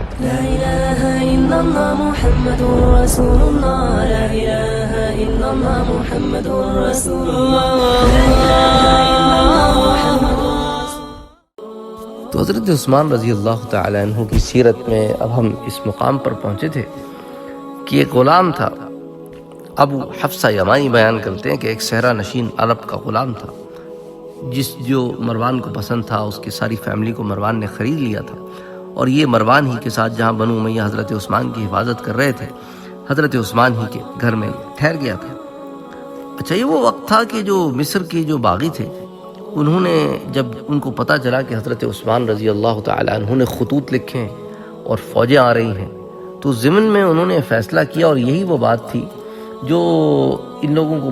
لا إله إلا الله محمد رسول الله لا إله إلا الله محمد رسول الله لا إله إلا الله محمد تو حضرت عثمان رضی اللہ تعالی عنہ کی سیرت میں اب ہم اس مقام پر پہنچے تھے کہ ایک غلام تھا، ابو حفصہ یمانی بیان کرتے ہیں کہ ایک صحرا نشین عرب کا غلام تھا جو مروان کو پسند تھا. اس کی ساری فیملی کو مروان نے خرید لیا تھا اور یہ مروان ہی کے ساتھ جہاں بنو امیہ حضرت عثمان کی حفاظت کر رہے تھے، حضرت عثمان ہی کے گھر میں ٹھہر گیا تھا. اچھا، یہ وہ وقت تھا کہ جو مصر کے جو باغی تھے انہوں نے جب ان کو پتہ چلا کہ حضرت عثمان رضی اللہ تعالی عنہ نے خطوط لکھے ہیں اور فوجیں آ رہی ہیں، تو ضمن میں انہوں نے فیصلہ کیا، اور یہی وہ بات تھی جو ان لوگوں کو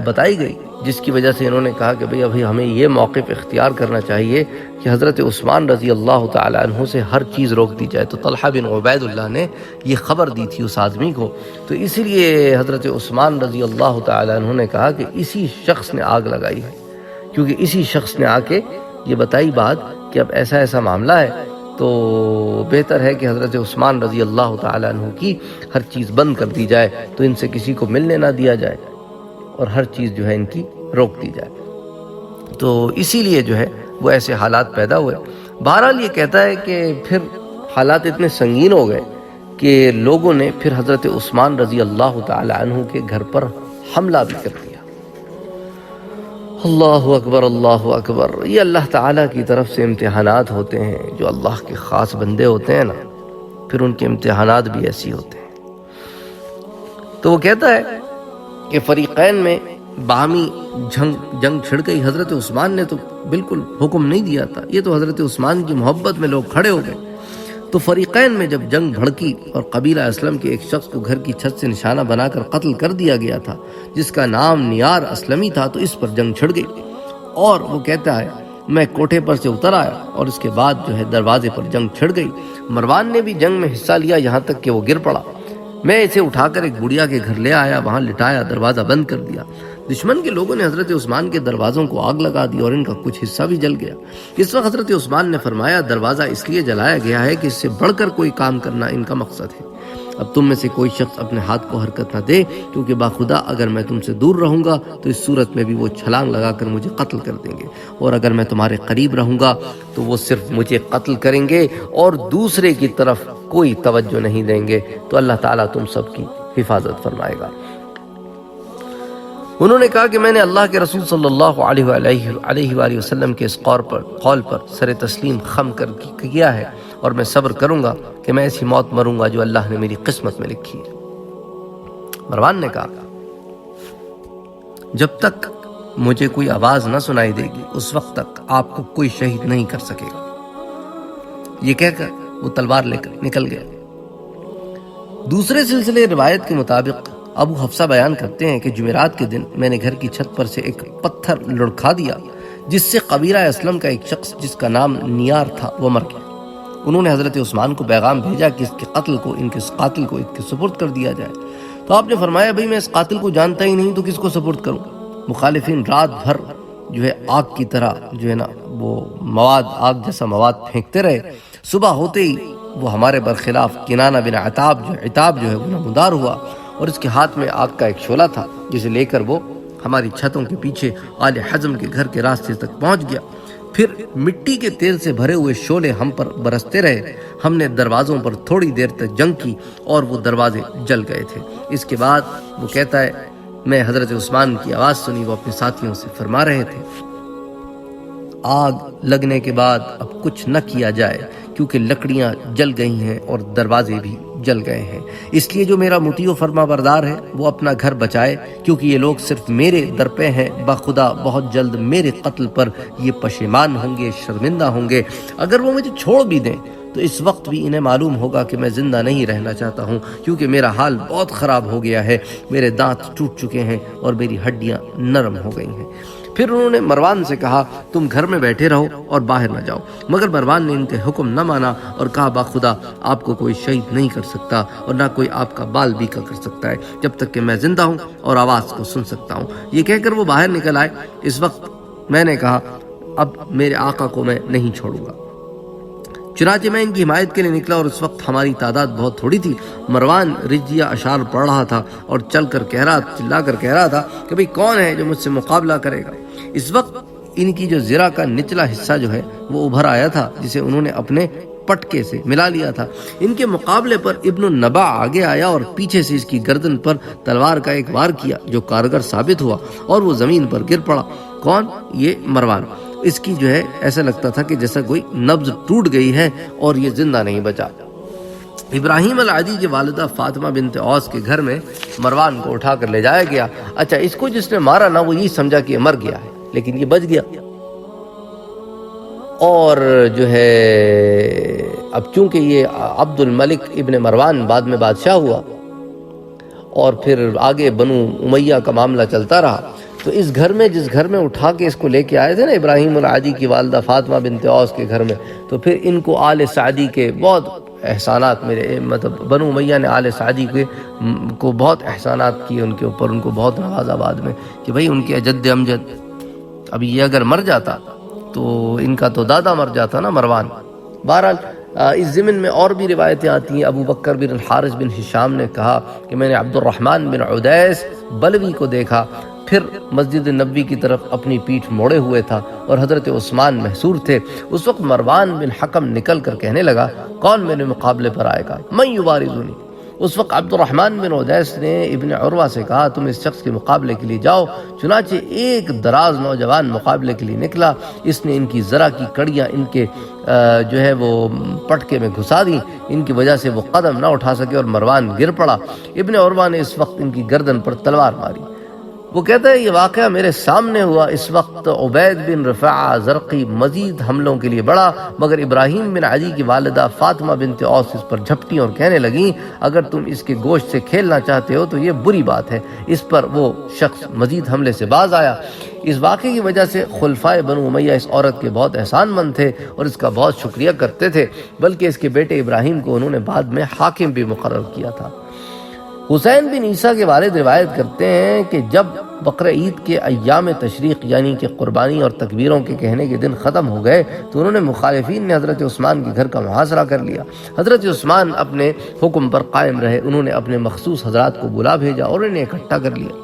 بتائی گئی، جس کی وجہ سے انہوں نے کہا کہ بھئی ابھی ہمیں یہ موقف اختیار کرنا چاہیے کہ حضرت عثمان رضی اللہ تعالی عنہ سے ہر چیز روک دی جائے. تو طلحہ بن عبید اللہ نے یہ خبر دی تھی اس آدمی کو، تو اسی لیے حضرت عثمان رضی اللہ تعالی عنہ نے کہا کہ اسی شخص نے آگ لگائی ہے، کیونکہ اسی شخص نے آ کے یہ بتائی بات کہ اب ایسا ایسا معاملہ ہے، تو بہتر ہے کہ حضرت عثمان رضی اللہ تعالی عنہ کی ہر چیز بند کر دی جائے، تو ان سے کسی کو ملنے نہ دیا جائے اور ہر چیز جو ہے ان کی روک دی جائے. تو اسی لیے جو ہے وہ ایسے حالات پیدا ہوئے. بہرحال یہ کہتا ہے کہ پھر حالات اتنے سنگین ہو گئے کہ لوگوں نے پھر حضرت عثمان رضی اللہ تعالی عنہ کے گھر پر حملہ بھی کر دیا. اللہ اکبر، اللہ اکبر. یہ اللہ تعالیٰ کی طرف سے امتحانات ہوتے ہیں. جو اللہ کے خاص بندے ہوتے ہیں نا، پھر ان کے امتحانات بھی ایسی ہوتے ہیں. تو وہ کہتا ہے کہ فریقین میں باہمی جنگ چھڑ گئی. حضرت عثمان نے تو بالکل حکم نہیں دیا تھا، یہ تو حضرت عثمان کی محبت میں لوگ کھڑے ہو گئے. تو فریقین میں جب جنگ بھڑکی اور قبیلہ اسلم کے ایک شخص کو گھر کی چھت سے نشانہ بنا کر قتل کر دیا گیا تھا، جس کا نام نیار اسلمی تھا، تو اس پر جنگ چھڑ گئی. اور وہ کہتا ہے میں کوٹھے پر سے اتر آیا اور اس کے بعد جو ہے دروازے پر جنگ چھڑ گئی. مروان نے بھی جنگ میں حصہ لیا یہاں تک کہ وہ گر پڑا. میں اسے اٹھا کر ایک بڑھیا کے گھر لے آیا، وہاں لٹایا، دروازہ بند کر دیا. دشمن کے لوگوں نے حضرت عثمان کے دروازوں کو آگ لگا دی اور ان کا کچھ حصہ بھی جل گیا. اس وقت حضرت عثمان نے فرمایا دروازہ اس لیے جلایا گیا ہے کہ اس سے بڑھ کر کوئی کام کرنا ان کا مقصد ہے. اب تم میں سے کوئی شخص اپنے ہاتھ کو حرکت نہ دے، کیونکہ باخدا اگر میں تم سے دور رہوں گا تو اس صورت میں بھی وہ چھلانگ لگا کر مجھے قتل کر دیں گے، اور اگر میں تمہارے قریب رہوں گا تو وہ صرف مجھے قتل کریں گے اور دوسرے کی طرف کوئی توجہ نہیں دیں گے. تو اللہ تعالیٰ تم سب کی حفاظت فرمائے گا. انہوں نے کہا کہ میں نے اللہ کے رسول صلی اللہ علیہ وآلہ وسلم کے اس قول پر سر تسلیم خم کر کیا ہے، اور میں صبر کروں گا کہ میں ایسی موت مروں گا جو اللہ نے میری قسمت میں لکھی ہے. مروان نے کہا جب تک مجھے کوئی آواز نہ سنائی دے گی اس وقت تک آپ کو کوئی شہید نہیں کر سکے گا. یہ کہہ کر وہ تلوار لے کر نکل گیا. دوسرے سلسلے روایت کے مطابق ابو حفصہ بیان کرتے ہیں کہ جمعرات کے دن میں نے گھر کی چھت پر سے ایک پتھر لڑکھا دیا، جس سے قبیلہ اسلم کا ایک شخص جس کا نام نیار تھا وہ مر گیا. انہوں نے حضرت عثمان کو پیغام بھیجا کہ اس کے قاتل کو ان کے سپرد کر دیا جائے. تو آپ نے فرمایا بھئی میں اس قاتل کو جانتا ہی نہیں تو کس کو سپرد کروں. مخالفین رات بھر جو ہے آگ کی طرح جو ہے نا وہ آگ جیسا مواد پھینکتے رہے. صبح ہوتے ہی وہ ہمارے برخلاف کنانہ بن عتاب جو ہے وہ نمودار ہوا، اور اس کے ہاتھ میں آگ کا ایک شعلہ تھا جسے لے کر وہ ہماری چھتوں کے پیچھے آل حزم کے گھر کے راستے تک پہنچ گیا. پھر مٹی کے تیل سے بھرے ہوئے شعلے ہم پر برستے رہے. ہم نے دروازوں پر تھوڑی دیر تک جنگ کی اور وہ دروازے جل گئے تھے. اس کے بعد وہ کہتا ہے میں حضرت عثمان کی آواز سنی، وہ اپنے ساتھیوں سے فرما رہے تھے آگ لگنے کے بعد اب کچھ نہ کیا جائے، کیونکہ لکڑیاں جل گئی ہیں اور دروازے بھی جل گئے ہیں. اس لیے جو میرا مطیع و فرما بردار ہے وہ اپنا گھر بچائے، کیونکہ یہ لوگ صرف میرے در پہ ہیں. بخدا بہت جلد میرے قتل پر یہ پشیمان ہوں گے، شرمندہ ہوں گے. اگر وہ مجھے چھوڑ بھی دیں تو اس وقت بھی انہیں معلوم ہوگا کہ میں زندہ نہیں رہنا چاہتا ہوں، کیونکہ میرا حال بہت خراب ہو گیا ہے. میرے دانت ٹوٹ چکے ہیں اور میری ہڈیاں نرم ہو گئی ہیں. پھر انہوں نے مروان سے کہا تم گھر میں بیٹھے رہو اور باہر نہ جاؤ. مگر مروان نے ان کے حکم نہ مانا اور کہا باخدا آپ کو کوئی شہید نہیں کر سکتا اور نہ کوئی آپ کا بال بیکا کر سکتا ہے جب تک کہ میں زندہ ہوں اور آواز کو سن سکتا ہوں. یہ کہہ کر وہ باہر نکل آئے. اس وقت میں نے کہا اب میرے آقا کو میں نہیں چھوڑوں گا. چنانچہ میں ان کی حمایت کے لیے نکلا اور اس وقت ہماری تعداد بہت تھوڑی تھی۔ مروان رجیہ اشعار پڑھ رہا تھا اور چلا کر کہہ رہا تھا کہ بھئی کون ہے جو مجھ سے مقابلہ کرے گا۔ اس وقت ان کی جو زرہ کا نچلا حصہ جو ہے وہ ابھر آیا تھا، جسے انہوں نے اپنے پٹکے سے ملا لیا تھا۔ ان کے مقابلے پر ابن النبا آگے آیا اور پیچھے سے اس کی گردن پر تلوار کا ایک وار کیا جو کارگر ثابت ہوا اور وہ زمین پر گر پڑا۔ کون؟ یہ مروان۔ اس کی جو ہے ایسا لگتا تھا کہ جیسا کوئی نبض ٹوٹ گئی ہے اور یہ زندہ نہیں بچا۔ ابراہیم العادی کی والدہ فاطمہ بنت اوس کے گھر میں مروان کو اٹھا کر لے جایا گیا۔ اچھا، اس کو جس نے مارا نا وہ یہی سمجھا کہ یہ مر گیا ہے، لیکن یہ بچ گیا۔ اور جو ہے اب چونکہ یہ عبد الملک ابن مروان بعد میں بادشاہ ہوا اور پھر آگے بنو امیہ کا معاملہ چلتا رہا، تو اس گھر میں جس گھر میں اٹھا کے اس کو لے کے آئے تھے نا ابراہیم العادی کی والدہ فاطمہ بنت اوس کے گھر میں، تو پھر ان کو آل سعدی کے بہت احسانات بنو امیہ نے آل سعدی کو بہت احسانات کیے ان کے اوپر، ان کو بہت نوازا بعد میں کہ بھئی ان کے جد امجد، اب یہ اگر مر جاتا تو ان کا تو دادا مر جاتا نا مروان۔ بہرحال اس ضمن میں اور بھی روایتیں آتی ہیں۔ ابو بکر بن الحارث بن ہشام نے کہا کہ میں نے عبد الرحمن بن عدیس بلوی کو دیکھا، پھر مسجد نبوی کی طرف اپنی پیٹھ موڑے ہوئے تھا اور حضرت عثمان محصور تھے۔ اس وقت مروان بن حکم نکل کر کہنے لگا، کون میرے مقابلے پر آئے گا؟ من یبارزنی۔ اس وقت عبد الرحمن بن عدیس نے ابن عروہ سے کہا، تم اس شخص کے مقابلے کے لیے جاؤ۔ چنانچہ ایک دراز نوجوان مقابلے کے لیے نکلا۔ اس نے ان کی ذرا کی کڑیاں ان کے جو ہے وہ پٹکے میں گھسا دی، ان کی وجہ سے وہ قدم نہ اٹھا سکے اور مروان گر پڑا۔ ابن عروہ نے اس وقت ان کی گردن پر تلوار ماری۔ وہ کہتا ہے یہ واقعہ میرے سامنے ہوا۔ اس وقت عبید بن رفاعہ زرقی مزید حملوں کے لیے بڑھا، مگر ابراہیم بن عدی کی والدہ فاطمہ بنت اوس اس پر جھپٹی اور کہنے لگیں، اگر تم اس کے گوشت سے کھیلنا چاہتے ہو تو یہ بری بات ہے۔ اس پر وہ شخص مزید حملے سے باز آیا۔ اس واقعے کی وجہ سے خلفائے بنو امیہ اس عورت کے بہت احسان مند تھے اور اس کا بہت شکریہ کرتے تھے، بلکہ اس کے بیٹے ابراہیم کو انہوں نے بعد میں حاکم بھی مقرر کیا تھا۔ حسین بن عیسیٰ کے والد روایت کرتے ہیں کہ جب بقر عید کے ایام تشریق یعنی کہ قربانی اور تکبیروں کے کہنے کے دن ختم ہو گئے تو انہوں نے مخالفین نے حضرت عثمان کے گھر کا محاصرہ کر لیا۔ حضرت عثمان اپنے حکم پر قائم رہے، انہوں نے اپنے مخصوص حضرات کو بلا بھیجا اور انہیں اکٹھا کر لیا۔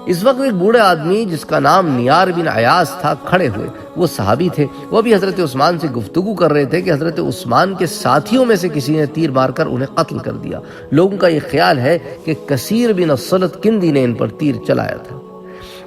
اس وقت ایک بوڑھے آدمی جس کا نام نیار بن عیاض تھا کھڑے ہوئے، وہ صحابی تھے۔ وہ بھی حضرت عثمان سے گفتگو کر رہے تھے کہ حضرت عثمان کے ساتھیوں میں سے کسی نے تیر مار کر انہیں قتل کر دیا۔ لوگوں کا یہ خیال ہے کہ کثیر بن الصلت کندی نے ان پر تیر چلایا تھا۔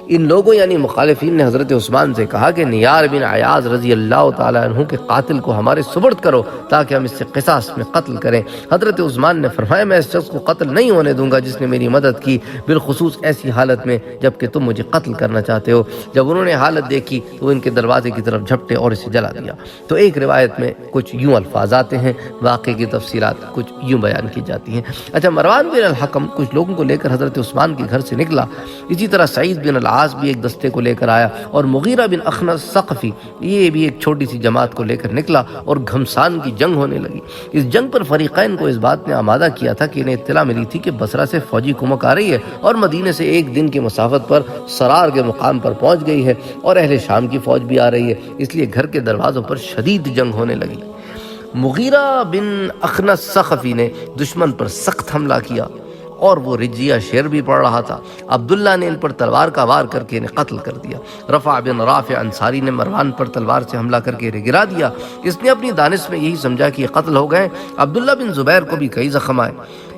ان لوگوں یعنی مخالفین نے حضرت عثمان سے کہا کہ نیار بن عیاض رضی اللہ تعالیٰ عنہ کے قاتل کو ہمارے سپرد کرو تاکہ ہم اس سے قصاص میں قتل کریں۔ حضرت عثمان نے فرمایا میں اس شخص کو قتل نہیں ہونے دوں گا جس نے میری مدد کی، بالخصوص ایسی حالت میں جبکہ تم مجھے قتل کرنا چاہتے ہو۔ جب انہوں نے حالت دیکھی تو ان کے دروازے کی طرف جھپٹے اور اسے جلا دیا۔ تو ایک روایت میں کچھ یوں الفاظ آتے ہیں، واقعے کی تفصیلات کچھ یوں بیان کی جاتی ہیں۔ اچھا، مروان بن الحکم کچھ لوگوں کو لے کر حضرت عثمان کے گھر سے نکلا۔ اسی طرح سعید بن العاص بھی ایک دستے کو لے کر آیا اور مغیرہ بن اخنس ثقفی یہ بھی ایک چھوٹی سی جماعت کو لے کر نکلا اور گھمسان کی جنگ ہونے لگی۔ اس جنگ پر فریقین کو اس بات نے آمادہ کیا تھا کہ انہیں اطلاع ملی تھی کہ بصرہ سے فوجی کمک آ رہی ہے اور مدینے سے ایک دن کی مسافت پر سرار کے مقام پر پہنچ گئی ہے اور اہل شام کی فوج بھی آ رہی ہے، اس لیے گھر کے دروازوں پر شدید جنگ ہونے لگی۔ مغیرہ بن اخنس ثقفی نے دشمن پر سخت حملہ کیا اور وہ رجیہ شعر بھی پڑھ رہا تھا۔ عبداللہ نے ان پر تلوار کا وار کر کے انہیں قتل کر دیا۔ رفع بن رافع انصاری نے مروان پر تلوار سے حملہ کر کے انہیں گرا دیا۔ اس نے اپنی دانش میں یہی سمجھا کہ یہ قتل ہو گئے۔ عبداللہ بن زبیر کو بھی کئی زخم آئے۔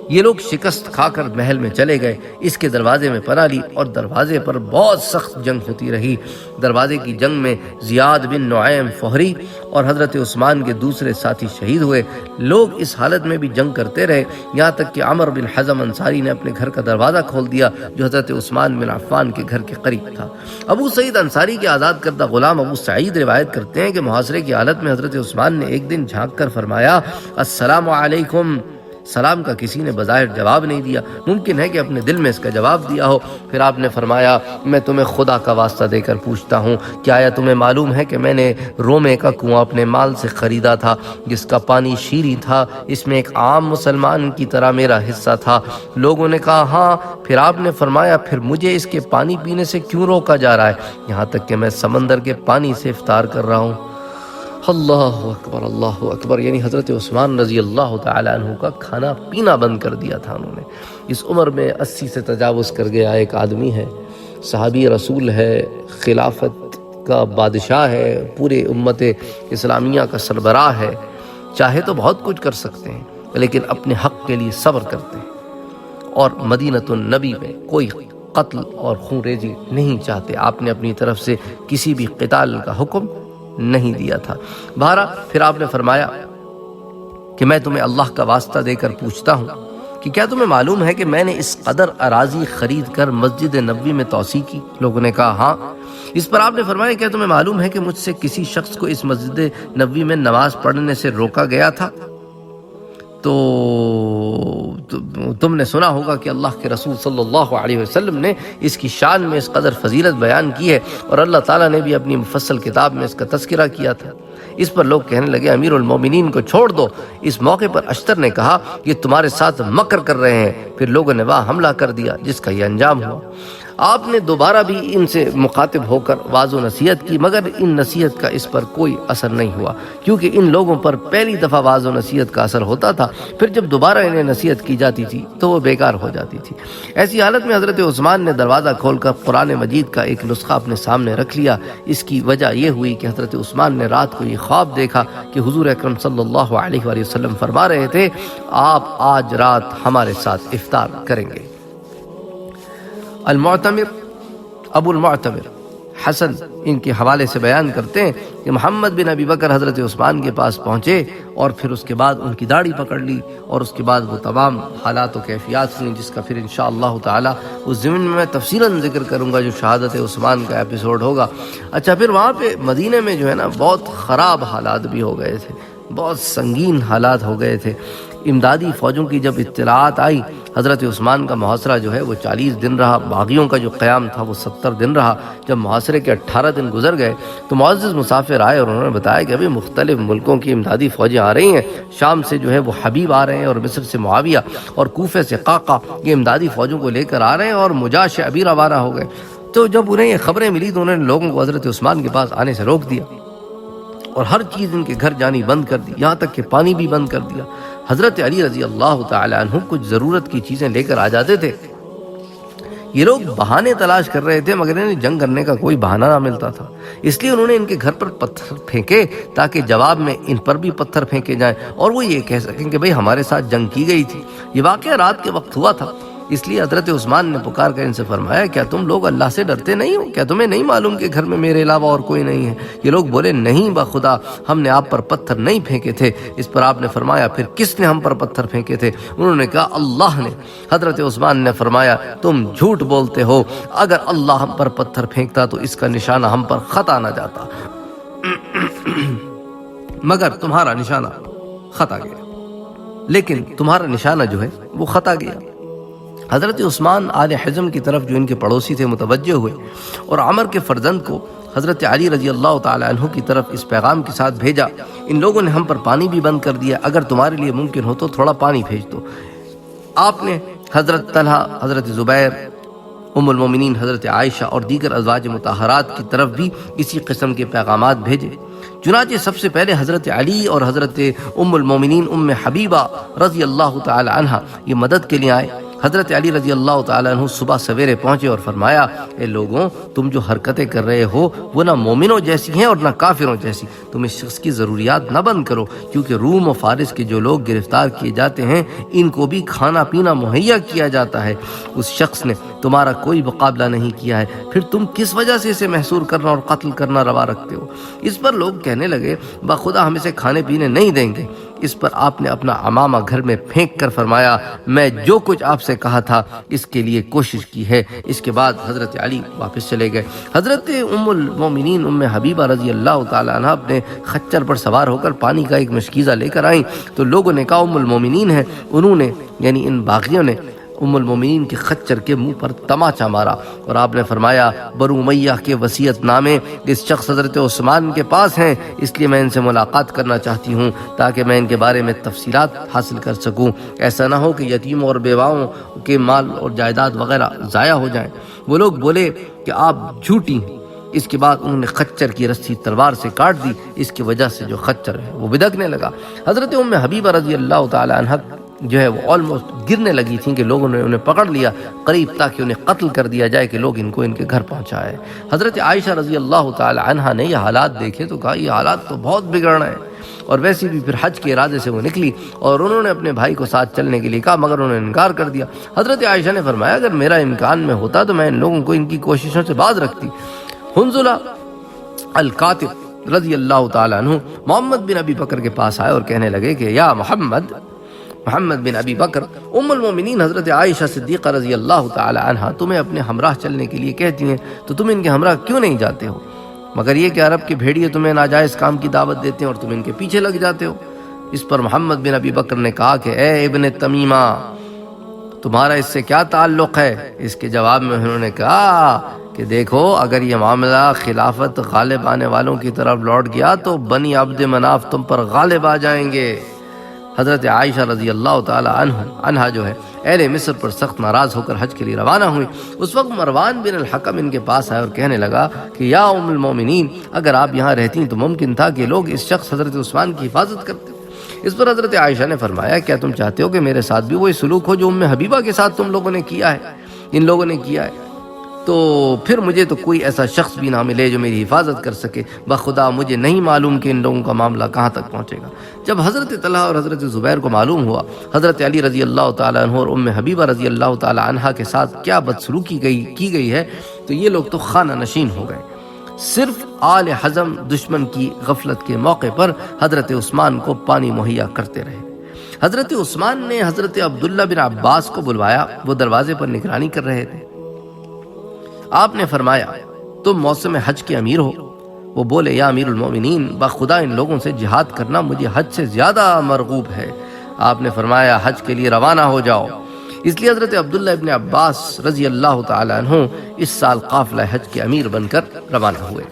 یہ لوگ شکست کھا کر محل میں چلے گئے، اس کے دروازے میں پناہ لی اور دروازے پر بہت سخت جنگ ہوتی رہی۔ دروازے کی جنگ میں زیاد بن نعیم فہری اور حضرت عثمان کے دوسرے ساتھی شہید ہوئے۔ لوگ اس حالت میں بھی جنگ کرتے رہے یہاں تک کہ عمر بن حزم انصاری نے اپنے گھر کا دروازہ کھول دیا جو حضرت عثمان بن عفان کے گھر کے قریب تھا۔ ابو سعید انصاری کے آزاد کردہ غلام ابو سعید روایت کرتے ہیں کہ محاصرے کی حالت میں حضرت عثمان نے ایک دن جھانک کر فرمایا، السلام علیکم۔ سلام کا کسی نے بظاہر جواب نہیں دیا، ممکن ہے کہ اپنے دل میں اس کا جواب دیا ہو۔ پھر آپ نے فرمایا، میں تمہیں خدا کا واسطہ دے کر پوچھتا ہوں، کیا آیا تمہیں معلوم ہے کہ میں نے رومے کا کنواں اپنے مال سے خریدا تھا جس کا پانی شیریں تھا، اس میں ایک عام مسلمان کی طرح میرا حصہ تھا؟ لوگوں نے کہا ہاں۔ پھر آپ نے فرمایا، پھر مجھے اس کے پانی پینے سے کیوں روکا جا رہا ہے یہاں تک کہ میں سمندر کے پانی سے افطار کر رہا ہوں؟ اللہ اکبر، یعنی حضرت عثمان رضی اللہ تعالی عنہ کا کھانا پینا بند کر دیا تھا انہوں نے۔ اس عمر میں 80 سے تجاوز کر گیا ایک آدمی ہے، صحابی رسول ہے، خلافت کا بادشاہ ہے، پورے امت اسلامیہ کا سربراہ ہے، چاہے تو بہت کچھ کر سکتے ہیں لیکن اپنے حق کے لیے صبر کرتے ہیں، اور مدینۃ النبی میں کوئی قتل اور خون ریزی نہیں چاہتے۔ آپ نے اپنی طرف سے کسی بھی قتال کا حکم نہیں دیا تھا۔ بہرحال پھر آپ نے فرمایا کہ میں تمہیں اللہ کا واسطہ دے کر پوچھتا ہوں کہ کیا تمہیں معلوم ہے کہ میں نے اس قدر اراضی خرید کر مسجد نبوی میں توسیع کی؟ لوگوں نے کہا ہاں۔ اس پر آپ نے فرمایا کیا تمہیں معلوم ہے کہ مجھ سے کسی شخص کو اس مسجد نبوی میں نماز پڑھنے سے روکا گیا تھا؟ تو تم نے سنا ہوگا کہ اللہ کے رسول صلی اللہ علیہ وسلم نے اس کی شان میں اس قدر فضیلت بیان کی ہے، اور اللہ تعالیٰ نے بھی اپنی مفصل کتاب میں اس کا تذکرہ کیا تھا۔ اس پر لوگ کہنے لگے امیر المومنین کو چھوڑ دو۔ اس موقع پر اشتر نے کہا یہ تمہارے ساتھ مکر کر رہے ہیں۔ پھر لوگوں نے وہاں حملہ کر دیا جس کا یہ انجام ہوا۔ آپ نے دوبارہ بھی ان سے مخاطب ہو کر واض و نصیحت کی، مگر ان نصیحت کا اس پر کوئی اثر نہیں ہوا، کیونکہ ان لوگوں پر پہلی دفعہ واض و نصیحت کا اثر ہوتا تھا، پھر جب دوبارہ انہیں نصیحت کی جاتی تھی تو وہ بیکار ہو جاتی تھی۔ ایسی حالت میں حضرت عثمان نے دروازہ کھول کر قرآن مجید کا ایک نسخہ اپنے سامنے رکھ لیا۔ اس کی وجہ یہ ہوئی کہ حضرت عثمان نے رات کو یہ خواب دیکھا کہ حضور اکرم صلی اللہ علیہ وآلہ وسلم فرما رہے تھے آپ آج رات ہمارے ساتھ افطار کریں گے۔ المعتمر ابو المعتمر حسن ان کے حوالے سے بیان کرتے ہیں کہ محمد بن ابی بکر حضرت عثمان کے پاس پہنچے اور پھر اس کے بعد ان کی داڑھی پکڑ لی، اور اس کے بعد وہ تمام حالات و کیفیات سنی، جس کا پھر انشاءاللہ تعالی اس ضمن میں میں ذکر کروں گا جو شہادت عثمان کا ایپیسوڈ ہوگا۔ اچھا، پھر وہاں پہ مدینہ میں جو ہے نا بہت خراب حالات بھی ہو گئے تھے، بہت سنگین حالات ہو گئے تھے۔ امدادی فوجوں کی جب اطلاعات آئی، حضرت عثمان کا محاصرہ جو ہے وہ 40 دن رہا، باغیوں کا جو قیام تھا وہ 70 دن رہا۔ جب محاصرے کے 18 دن گزر گئے تو معزز مسافر آئے اور انہوں نے بتایا کہ ابھی مختلف ملکوں کی امدادی فوجیں آ رہی ہیں، شام سے جو ہے وہ حبیب آ رہے ہیں، اور مصر سے معاویہ، اور کوفے سے قعقاع، یہ امدادی فوجوں کو لے کر آ رہے ہیں، اور مجاش ابھی روانہ ہو گئے۔ تو جب انہیں یہ خبریں ملی تو انہوں نے لوگوں کو حضرت عثمان کے پاس آنے سے روک دیا، اور ہر چیز ان کے گھر جانی بند کر دی، یہاں تک کہ پانی بھی بند کر دیا۔ حضرت علی رضی اللہ تعالی عنہ کچھ ضرورت کی چیزیں لے کر آ جاتے تھے۔ یہ لوگ بہانے تلاش کر رہے تھے مگر انہیں جنگ کرنے کا کوئی بہانہ نہ ملتا تھا، اس لیے انہوں نے ان کے گھر پر پتھر پھینکے تاکہ جواب میں ان پر بھی پتھر پھینکے جائیں اور وہ یہ کہہ سکیں کہ بھئی ہمارے ساتھ جنگ کی گئی تھی۔ یہ واقعہ رات کے وقت ہوا تھا، اس لیے حضرت عثمان نے پکار کر ان سے فرمایا کیا تم لوگ اللہ سے ڈرتے نہیں ہو؟ کیا تمہیں نہیں معلوم کہ گھر میں میرے علاوہ اور کوئی نہیں ہے؟ یہ لوگ بولے نہیں بخدا ہم نے آپ پر پتھر نہیں پھینکے تھے۔ اس پر آپ نے فرمایا پھر کس نے ہم پر پتھر پھینکے تھے؟ انہوں نے کہا اللہ نے۔ حضرت عثمان نے فرمایا تم جھوٹ بولتے ہو، اگر اللہ ہم پر پتھر پھینکتا تو اس کا نشانہ ہم پر خطا نہ جاتا، مگر تمہارا نشانہ خطا گیا، لیکن تمہارا نشانہ جو ہے وہ خطا گیا۔ حضرت عثمان آل حزم کی طرف جو ان کے پڑوسی تھے متوجہ ہوئے اور عمر کے فرزند کو حضرت علی رضی اللہ تعالی عنہ کی طرف اس پیغام کے ساتھ بھیجا ان لوگوں نے ہم پر پانی بھی بند کر دیا، اگر تمہارے لیے ممکن ہو تو تھوڑا پانی بھیج دو۔ آپ نے حضرت طلحہ، حضرت زبیر، ام المومنین حضرت عائشہ اور دیگر ازواج مطہرات کی طرف بھی اسی قسم کے پیغامات بھیجے۔ چنانچہ سب سے پہلے حضرت علی اور حضرت ام المومنین ام حبیبہ رضی اللہ تعالی عنہ یہ مدد کے لیے آئے۔ حضرت علی رضی اللہ تعالیٰ عنہ صبح سویرے پہنچے اور فرمایا اے لوگوں تم جو حرکتیں کر رہے ہو وہ نہ مومنوں جیسی ہیں اور نہ کافروں جیسی، تم اس شخص کی ضروریات نہ بند کرو، کیونکہ روم و فارس کے جو لوگ گرفتار کیے جاتے ہیں ان کو بھی کھانا پینا مہیا کیا جاتا ہے، اس شخص نے تمہارا کوئی مقابلہ نہیں کیا ہے، پھر تم کس وجہ سے اسے محصور کرنا اور قتل کرنا روا رکھتے ہو؟ اس پر لوگ کہنے لگے بخدا ہم اسے کھانے پینے نہیں دیں گے۔ اس پر آپ نے اپنا عمامہ گھر میں پھینک کر فرمایا میں جو کچھ آپ سے کہا تھا اس کے لیے کوشش کی ہے۔ اس کے بعد حضرت علی واپس چلے گئے۔ حضرت ام المومنین ام حبیبہ رضی اللہ تعالی عنہ اپنے خچر پر سوار ہو کر پانی کا ایک مشکیزہ لے کر آئیں تو لوگوں نے کہا ام المومنین ہے، انہوں نے یعنی ان باغیوں نے ام المومنین کے خچر کے منہ پر تماچا مارا اور آپ نے فرمایا بنو امیہ کے وصیت نامے اس شخص حضرت عثمان کے پاس ہیں، اس لیے میں ان سے ملاقات کرنا چاہتی ہوں تاکہ میں ان کے بارے میں تفصیلات حاصل کر سکوں، ایسا نہ ہو کہ یتیموں اور بیواؤں کے مال اور جائیداد وغیرہ ضائع ہو جائیں۔ وہ لوگ بولے کہ آپ جھوٹی ہیں، اس کے بعد انہوں نے خچر کی رسی تلوار سے کاٹ دی، اس کی وجہ سے جو خچر ہے وہ بدکنے لگا۔ حضرت ام حبیبہ رضی اللہ تعالی عنہ جو ہے وہ آلموسٹ گرنے لگی تھیں کہ لوگوں نے انہیں پکڑ لیا قریب تاکہ انہیں قتل کر دیا جائے کہ لوگ ان کو ان کے گھر پہنچائے۔ حضرت عائشہ رضی اللہ تعالی عنہ نے یہ حالات دیکھے تو کہا یہ حالات تو بہت بگڑ رہے ہیں، اور ویسے بھی پھر حج کے ارادے سے وہ نکلی اور انہوں نے اپنے بھائی کو ساتھ چلنے کے لیے کہا، مگر انہوں نے انکار کر دیا۔ حضرت عائشہ نے فرمایا اگر میرا امکان میں ہوتا تو میں ان لوگوں کو ان کی کوششوں سے باز رکھتی۔ حنظلہ الکاتب رضی اللہ تعالیٰ عنہ محمد بن ابی بکر کے پاس آئے اور کہنے لگے کہ یا محمد بن ابی بکر، ام المومنین حضرت عائشہ صدیقہ رضی اللہ تعالی عنہ تمہیں اپنے ہمراہ چلنے کے لیے کہتی ہیں تو تم ان کے ہمراہ کیوں نہیں جاتے ہو؟ مگر یہ کہ عرب کے بھیڑیے تمہیں ناجائز کام کی دعوت دیتے ہیں اور تم ان کے پیچھے لگ جاتے ہو۔ اس پر محمد بن ابی بکر نے کہا کہ اے ابن تمیمہ، تمہارا اس سے کیا تعلق ہے؟ اس کے جواب میں انہوں نے کہا کہ دیکھو اگر یہ معاملہ خلافت غالب آنے والوں کی طرف لوٹ گیا تو بنی عبد مناف تم پر غالب آ جائیں گے۔ حضرت عائشہ رضی اللہ تعالی عنہ جو ہے اہل مصر پر سخت ناراض ہو کر حج کے لیے روانہ ہوئی۔ اس وقت مروان بن الحکم ان کے پاس آئے اور کہنے لگا کہ یا ام المومنین، اگر آپ یہاں رہتی تو ممکن تھا کہ لوگ اس شخص حضرت عثمان کی حفاظت کرتے۔ اس پر حضرت عائشہ نے فرمایا کیا تم چاہتے ہو کہ میرے ساتھ بھی وہی سلوک ہو جو ام حبیبہ کے ساتھ تم لوگوں نے کیا ہے، ان لوگوں نے کیا ہے؟ تو پھر مجھے تو کوئی ایسا شخص بھی نہ ملے جو میری حفاظت کر سکے، بخدا مجھے نہیں معلوم کہ ان لوگوں کا معاملہ کہاں تک پہنچے گا۔ جب حضرت طلحہ اور حضرت زبیر کو معلوم ہوا حضرت علی رضی اللہ تعالیٰ عنہ اور ام حبیبہ رضی اللہ تعالیٰ عنہ کے ساتھ کیا بدسلوکی کی گئی ہے تو یہ لوگ تو خانہ نشین ہو گئے۔ صرف آل حزم دشمن کی غفلت کے موقع پر حضرت عثمان کو پانی مہیا کرتے رہے۔ حضرت عثمان نے حضرت عبداللہ بن عباس کو بلوایا، وہ دروازے پر نگرانی کر رہے تھے۔ آپ نے فرمایا تم موسم حج کے امیر ہو؟ وہ بولے یا امیر المومنین، بخدا ان لوگوں سے جہاد کرنا مجھے حج سے زیادہ مرغوب ہے۔ آپ نے فرمایا حج کے لیے روانہ ہو جاؤ۔ اس لیے حضرت عبداللہ ابن عباس رضی اللہ تعالی عنہ اس سال قافلہ حج کے امیر بن کر روانہ ہوئے۔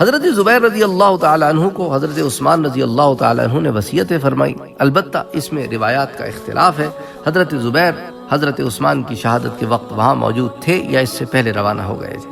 حضرت زبیر رضی اللہ تعالی عنہ کو حضرت عثمان رضی اللہ تعالی عنہ نے وصیتیں فرمائی، البتہ اس میں روایات کا اختلاف ہے۔ حضرت زبیر حضرت عثمان کی شہادت کے وقت وہاں موجود تھے یا اس سے پہلے روانہ ہو گئے تھے۔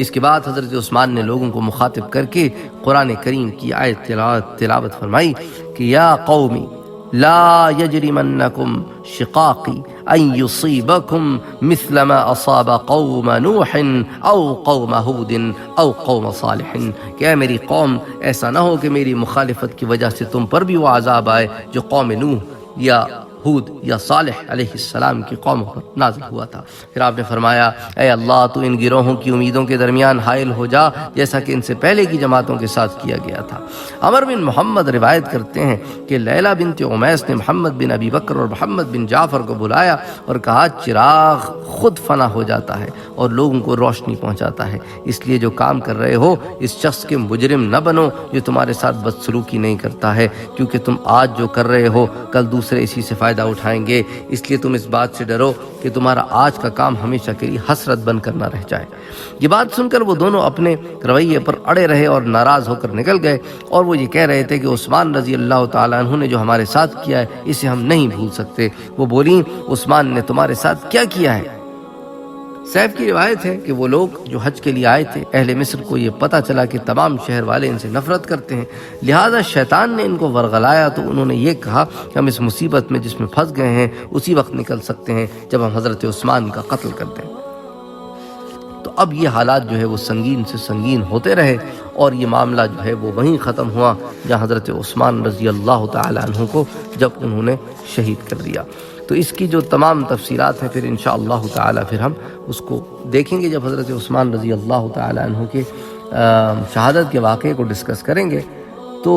اس کے بعد حضرت عثمان نے لوگوں کو مخاطب کر کے قرآن کریم کی آیت تلاوت فرمائی کہ یا قومی لا یجرمنکم شقاقی ان یصیبکم مثل ما اصاب قوم نوح او قوم ہود او قوم صالح، کہ اے میری قوم ایسا نہ ہو کہ میری مخالفت کی وجہ سے تم پر بھی وہ عذاب آئے جو قوم نوح یا ہود یا صالح علیہ السلام کی قوم پر نازل ہوا تھا۔ پھر آپ نے فرمایا اے اللہ تو ان گروہوں کی امیدوں کے درمیان حائل ہو جا جیسا کہ ان سے پہلے کی جماعتوں کے ساتھ کیا گیا تھا۔ عمر بن محمد روایت کرتے ہیں کہ لیلہ بنت عمیس نے محمد بن ابی بکر اور محمد بن جعفر کو بلایا اور کہا چراغ خود فنا ہو جاتا ہے اور لوگوں کو روشنی پہنچاتا ہے، اس لیے جو کام کر رہے ہو اس شخص کے مجرم نہ بنو جو تمہارے ساتھ بدسلوکی نہیں کرتا ہے، کیونکہ تم آج جو کر رہے ہو کل دوسرے اسی سے فائدہ اٹھائیں گے، اس لیے تم اس بات سے ڈرو کہ تمہارا آج کا کام ہمیشہ کے لیے حسرت بن کر نہ رہ جائے۔ یہ بات سن کر وہ دونوں اپنے رویے پر اڑے رہے اور ناراض ہو کر نکل گئے، اور وہ یہ کہہ رہے تھے کہ عثمان رضی اللہ تعالیٰ عنہ نے جو ہمارے ساتھ کیا ہے اسے ہم نہیں بھول سکتے۔ وہ بولیں عثمان نے تمہارے ساتھ کیا کیا ہے؟ سیف کی روایت ہے کہ وہ لوگ جو حج کے لیے آئے تھے اہل مصر کو یہ پتہ چلا کہ تمام شہر والے ان سے نفرت کرتے ہیں، لہذا شیطان نے ان کو ورغلایا تو انہوں نے یہ کہا کہ ہم اس مصیبت میں جس میں پھنس گئے ہیں اسی وقت نکل سکتے ہیں جب ہم حضرت عثمان کا قتل کر دیں۔ تو اب یہ حالات جو ہے وہ سنگین سے سنگین ہوتے رہے اور یہ معاملہ جو ہے وہ وہیں ختم ہوا جہاں حضرت عثمان رضی اللہ تعالی عنہ کو جب انہوں نے شہید کر دیا۔ تو اس کی جو تمام تفصیلات ہیں پھر انشاءاللہ تعالی پھر ہم اس کو دیکھیں گے جب حضرت عثمان رضی اللہ تعالی عنہ کے شہادت کے واقعے کو ڈسکس کریں گے۔ تو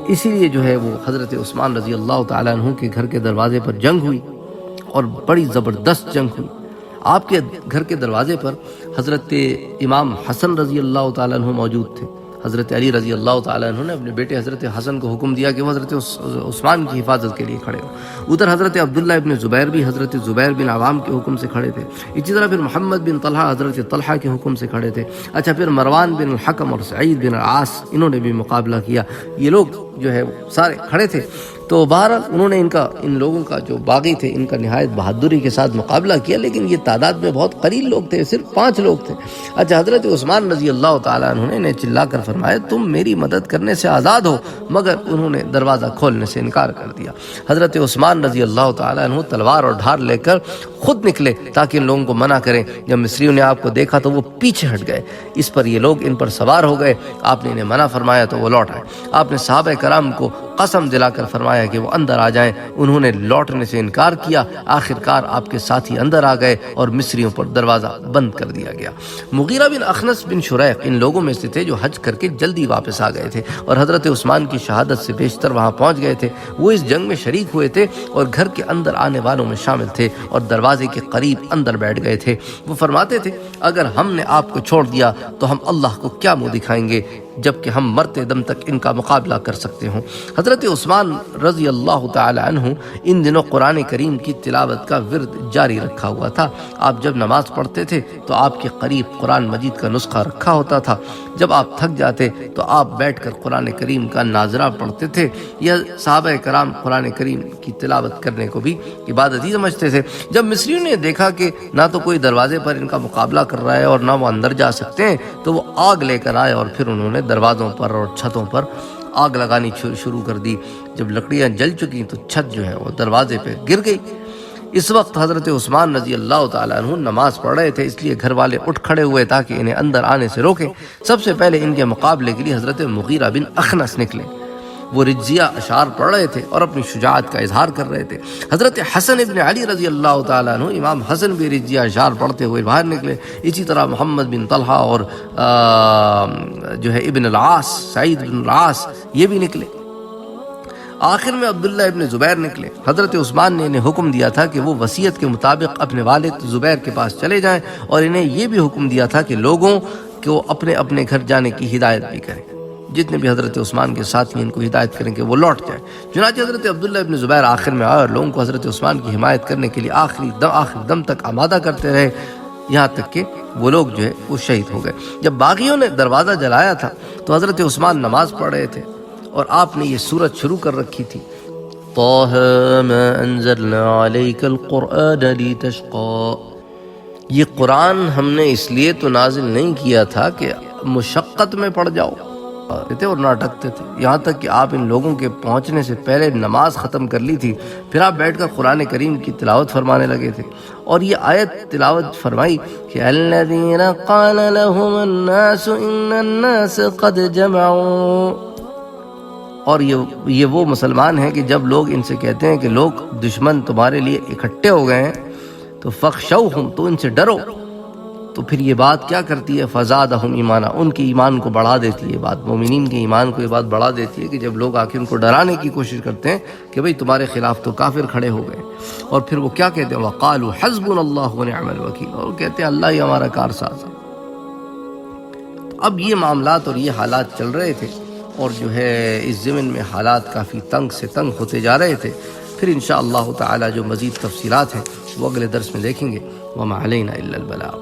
اسی لیے جو ہے وہ حضرت عثمان رضی اللہ تعالی عنہ کے گھر کے دروازے پر جنگ ہوئی اور بڑی زبردست جنگ ہوئی۔ آپ کے گھر کے دروازے پر حضرت امام حسن رضی اللہ تعالی عنہ موجود تھے۔ حضرت علی رضی اللہ تعالیٰ عنہ نے اپنے بیٹے حضرت حسن کو حکم دیا کہ وہ حضرت عثمان کی حفاظت کے لیے کھڑے ہو۔ ادھر حضرت عبداللہ ابن زبیر بھی حضرت زبیر بن عوام کے حکم سے کھڑے تھے۔ اسی طرح پھر محمد بن طلحہ حضرت طلحہ کے حکم سے کھڑے تھے۔ اچھا پھر مروان بن الحکم اور سعید بن العاص انہوں نے بھی مقابلہ کیا۔ یہ لوگ جو ہے سارے کھڑے تھے. تو بہرحال انہوں نے ان لوگوں کا جو باغی تھے ان کا نہایت بہادری کے ساتھ مقابلہ کیا، لیکن یہ تعداد میں بہت قلیل لوگ تھے، صرف 5 لوگ تھے. اچھا، حضرت عثمان رضی اللہ تعالیٰ عنہ نے انہیں چلا کر فرمایا تم میری مدد کرنے سے آزاد ہو، مگر انہوں نے دروازہ کھولنے سے انکار کر دیا. حضرت عثمان رضی اللہ تعالیٰ عنہ تلوار اور ڈھال لے کر خود نکلے تاکہ ان لوگوں کو منع کریں. جب مصریوں نے آپ کو دیکھا تو وہ پیچھے ہٹ گئے. اس پر یہ لوگ ان پر سوار ہو گئے. آپ نے انہیں منع فرمایا تو وہ لوٹ آئے. آپ نے صحابہ کرام کو قسم دلا کر فرمایا کہ وہ اندر آ جائیں. انہوں نے لوٹنے سے انکار کیا. آخرکار آپ کے ساتھی اندر آ گئے اور مصریوں پر دروازہ بند کر دیا گیا. مغیرہ بن اخنس بن شریق ان لوگوں میں سے تھے جو حج کر کے جلدی واپس آ گئے تھے اور حضرت عثمان کی شہادت سے بیشتر وہاں پہنچ گئے تھے. وہ اس جنگ میں شریک ہوئے تھے اور گھر کے اندر آنے والوں میں شامل تھے اور دروازے کے قریب اندر بیٹھ گئے تھے. وہ فرماتے تھے اگر ہم نے آپ کو چھوڑ دیا تو ہم اللہ کو کیا منہ دکھائیں گے جبکہ ہم مرتے دم تک ان کا مقابلہ کر سکتے ہوں. حضرت عثمان رضی اللہ تعالی عنہ ان دنوں قرآن کریم کی تلاوت کا ورد جاری رکھا ہوا تھا. آپ جب نماز پڑھتے تھے تو آپ کے قریب قرآن مجید کا نسخہ رکھا ہوتا تھا. جب آپ تھک جاتے تو آپ بیٹھ کر قرآن کریم کا ناظرہ پڑھتے تھے. یہ صحابہ کرام قرآن کریم کی تلاوت کرنے کو بھی عبادت ہی سمجھتے تھے. جب مصریوں نے دیکھا کہ نہ تو کوئی دروازے پر ان کا مقابلہ کر رہا ہے اور نہ وہ اندر جا سکتے ہیں تو وہ آگ لے کر آئے اور پھر انہوں نے دروازوں پر اور چھتوں پر آگ لگانی شروع کر دی. جب لکڑیاں جل چکی تو چھت جو ہے وہ دروازے پہ گر گئی. اس وقت حضرت عثمان رضی اللہ تعالیٰ عنہ نماز پڑھ رہے تھے، اس لیے گھر والے اٹھ کھڑے ہوئے تاکہ انہیں اندر آنے سے روکیں. سب سے پہلے ان کے مقابلے کے لیے حضرت مغیرہ بن اخنس نکلے. وہ رجزیہ اشعار پڑھ رہے تھے اور اپنی شجاعت کا اظہار کر رہے تھے. حضرت حسن ابن علی رضی اللہ تعالیٰ عنہ امام حسن بھی رجزیہ اشعار پڑھتے ہوئے باہر نکلے. اسی طرح محمد بن طلحہ اور جو ہے ابن العاص، سعید بن العاص، یہ بھی نکلے. آخر میں عبداللہ ابن زبیر نکلے. حضرت عثمان نے انہیں حکم دیا تھا کہ وہ وصیت کے مطابق اپنے والد زبیر کے پاس چلے جائیں اور انہیں یہ بھی حکم دیا تھا کہ لوگوں کو اپنے اپنے گھر جانے کی ہدایت بھی کریں. جتنے بھی حضرت عثمان کے ساتھی ان کو ہدایت کریں کہ وہ لوٹ جائیں. چنانچہ حضرت عبداللہ ابن زبیر آخر میں آئے اور لوگوں کو حضرت عثمان کی حمایت کرنے کے لیے آخری دم تک آمادہ کرتے رہے، یہاں تک کہ وہ لوگ جو ہے وہ شہید ہو گئے. جب باغیوں نے دروازہ جلایا تھا تو حضرت عثمان نماز پڑھ رہے تھے اور آپ نے یہ سورت شروع کر رکھی تھی، طه ما انزلنا عليك القرآن لتشقى. یہ قرآن ہم نے اس لیے تو نازل نہیں کیا تھا کہ مشقت میں پڑ جاؤ تھے اور نہ اٹکتے تھے. یہاں تک کہ آپ ان لوگوں کے پہنچنے سے پہلے نماز ختم کر لی تھی، پھر آپ بیٹھ کر قرآن کریم کی تلاوت فرمانے لگے تھے. اور یہ آیت تلاوت فرمائی کہ الذین قال لهم الناس ان الناس قد جمعوا. اور یہ وہ مسلمان ہیں کہ جب لوگ ان سے کہتے ہیں کہ لوگ دشمن تمہارے لیے اکٹھے ہو گئے ہیں تو فخشوہم، تو ان سے ڈرو. تو پھر یہ بات کیا کرتی ہے؟ فزادہم ایمانا، ان کے ایمان کو بڑھا دیتی ہے. یہ بات مومنین کے ایمان کو یہ بات بڑھا دیتی ہے کہ جب لوگ آ کے ان کو ڈرانے کی کوشش کرتے ہیں کہ بھئی تمہارے خلاف تو کافر کھڑے ہو گئے، اور پھر وہ کیا کہتے ہیں؟ وقالوا حسبنا اللہ ونعم الوکیل، اور وہ کہتے ہیں اللہ ہی ہمارا کارساز ہے. اب یہ معاملات اور یہ حالات چل رہے تھے اور جو ہے اس ضمن میں حالات کافی تنگ سے تنگ ہوتے جا رہے تھے. پھر انشاءاللہ تعالی جو مزید تفصیلات ہیں وہ اگلے درس میں دیکھیں گے. وما علینا الا البلاغ.